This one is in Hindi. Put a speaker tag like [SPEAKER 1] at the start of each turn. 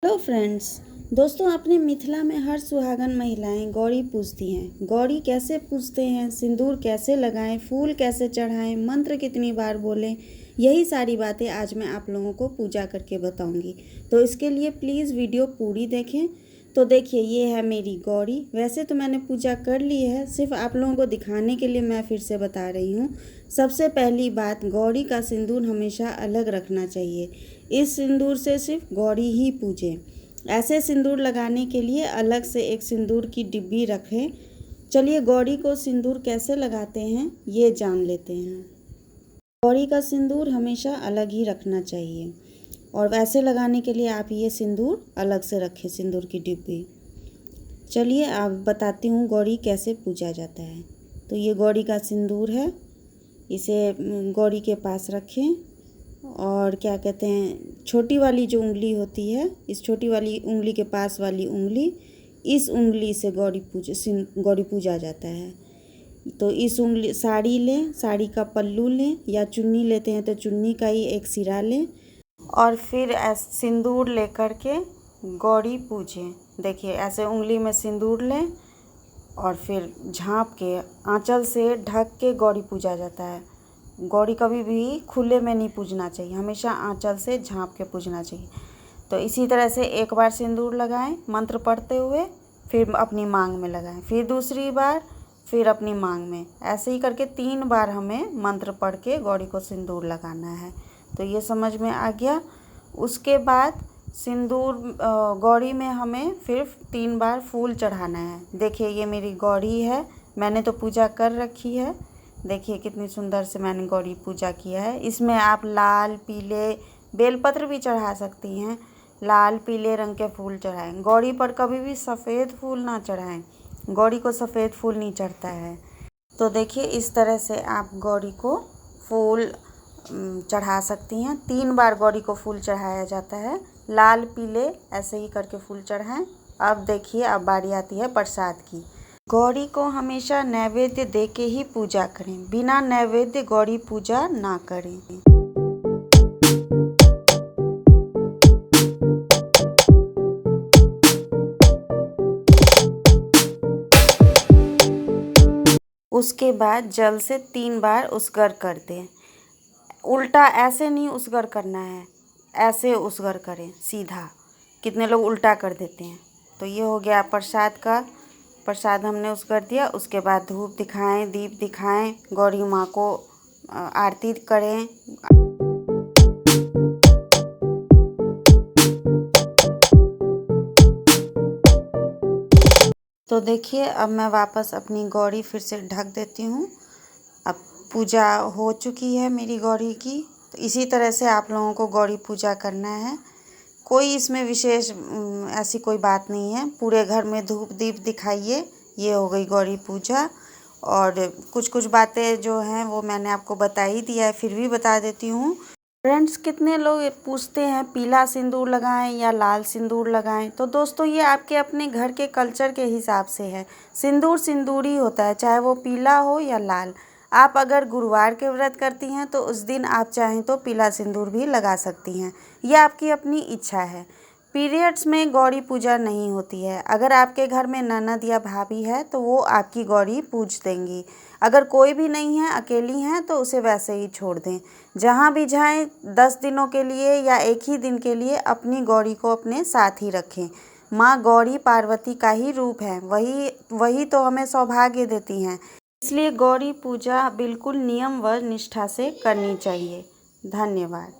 [SPEAKER 1] Hello friends. दोस्तों, अपने मिथिला में हर सुहागन महिलाएं गौरी पूजती हैं। गौरी कैसे पूजते हैं, सिंदूर कैसे लगाएं, फूल कैसे चढ़ाएं, मंत्र कितनी बार बोलें, यही सारी बातें आज मैं आप लोगों को पूजा करके बताऊंगी। तो इसके लिए प्लीज़ वीडियो पूरी देखें। तो देखिए, ये है मेरी गौरी। वैसे तो मैंने पूजा कर ली है, सिर्फ आप लोगों को दिखाने के लिए मैं फिर से बता रही हूँ। सबसे पहली बात, गौरी का सिंदूर हमेशा अलग रखना चाहिए। इस सिंदूर से सिर्फ गौरी ही पूजें। ऐसे सिंदूर लगाने के लिए अलग से एक सिंदूर की डिब्बी रखें। चलिए, गौरी को सिंदूर कैसे लगाते हैं ये जान लेते हैं। गौरी का सिंदूर हमेशा अलग ही रखना चाहिए, और वैसे लगाने के लिए आप ये सिंदूर अलग से रखें, सिंदूर की डिब्बी। चलिए, आप बताती हूँ गौरी कैसे पूजा जाता है। तो ये गौरी का सिंदूर है, इसे गौरी के पास रखें। और क्या कहते हैं, छोटी वाली जो उंगली होती है, इस छोटी वाली उंगली के पास वाली उंगली, इस उंगली से गौरी पूजा जाता है। तो इस उंगली, साड़ी लें, साड़ी का पल्लू लें, या चुन्नी लेते हैं तो चुन्नी का ही एक सिरा लें, और फिर सिंदूर लेकर के गौरी पूजें। देखिए, ऐसे उंगली में सिंदूर लें और फिर झाँप के आंचल से ढक के गौरी पूजा जाता है। गौरी कभी भी खुले में नहीं पूजना चाहिए, हमेशा आंचल से झाँप के पूजना चाहिए। तो इसी तरह से एक बार सिंदूर लगाएं मंत्र पढ़ते हुए, फिर अपनी मांग में लगाएं, फिर दूसरी बार, फिर अपनी मांग में। ऐसे ही करके 3 बार हमें मंत्र पढ़ के गौरी को सिंदूर लगाना है। तो ये समझ में आ गया। उसके बाद सिंदूर गौरी में हमें फिर 3 बार फूल चढ़ाना है। देखिए, ये मेरी गौरी है, मैंने तो पूजा कर रखी है। देखिए कितनी सुंदर से मैंने गौरी पूजा किया है। इसमें आप लाल पीले बेलपत्र भी चढ़ा सकती हैं। लाल पीले रंग के फूल चढ़ाएं। गौरी पर कभी भी सफ़ेद फूल ना चढ़ाएं, गौरी को सफ़ेद फूल नहीं चढ़ता है। तो देखिए, इस तरह से आप गौरी को फूल चढ़ा सकती हैं। 3 बार गौरी को फूल चढ़ाया जाता है, लाल पीले ऐसे ही करके फूल चढ़ाएं। अब देखिए, अब बारी आती है प्रसाद की। गौरी को हमेशा नैवेद्य दे के ही पूजा करें, बिना नैवेद्य गौरी पूजा ना करें। उसके बाद जल से 3 बार उसगर कर दें। उल्टा ऐसे नहीं उसगर करना है, ऐसे उसगर करें सीधा। कितने लोग उल्टा कर देते हैं। तो ये हो गया प्रसाद का। प्रसाद हमने उसकर दिया। उसके बाद धूप दिखाएं, दीप दिखाएं, गौरी माँ को आरती करें। तो देखिए, अब मैं वापस अपनी गौरी फिर से ढक देती हूँ। अब पूजा हो चुकी है मेरी गौरी की। तो इसी तरह से आप लोगों को गौरी पूजा करना है। कोई इसमें विशेष ऐसी कोई बात नहीं है। पूरे घर में धूप दीप दिखाइए। ये हो गई गौरी पूजा। और कुछ बातें जो हैं वो मैंने आपको बता ही दिया है, फिर भी बता देती हूँ। फ्रेंड्स, कितने लोग पूछते हैं पीला सिंदूर लगाएं या लाल सिंदूर लगाएं। तो दोस्तों, ये आपके अपने घर के कल्चर के हिसाब से है। सिंदूर सिंदूर ही होता है, चाहे वो पीला हो या लाल। आप अगर गुरुवार के व्रत करती हैं तो उस दिन आप चाहें तो पीला सिंदूर भी लगा सकती हैं। यह आपकी अपनी इच्छा है। पीरियड्स में गौरी पूजा नहीं होती है। अगर आपके घर में ननद या भाभी है तो वो आपकी गौरी पूज देंगी। अगर कोई भी नहीं है, अकेली हैं, तो उसे वैसे ही छोड़ दें। जहाँ भी जाएं 10 दिनों के लिए या एक ही दिन के लिए अपनी गौरी को अपने साथ ही रखें। माँ गौरी पार्वती का ही रूप है, वही तो हमें सौभाग्य देती हैं। इसलिए गौरी पूजा बिल्कुल नियम व निष्ठा से करनी चाहिए। धन्यवाद।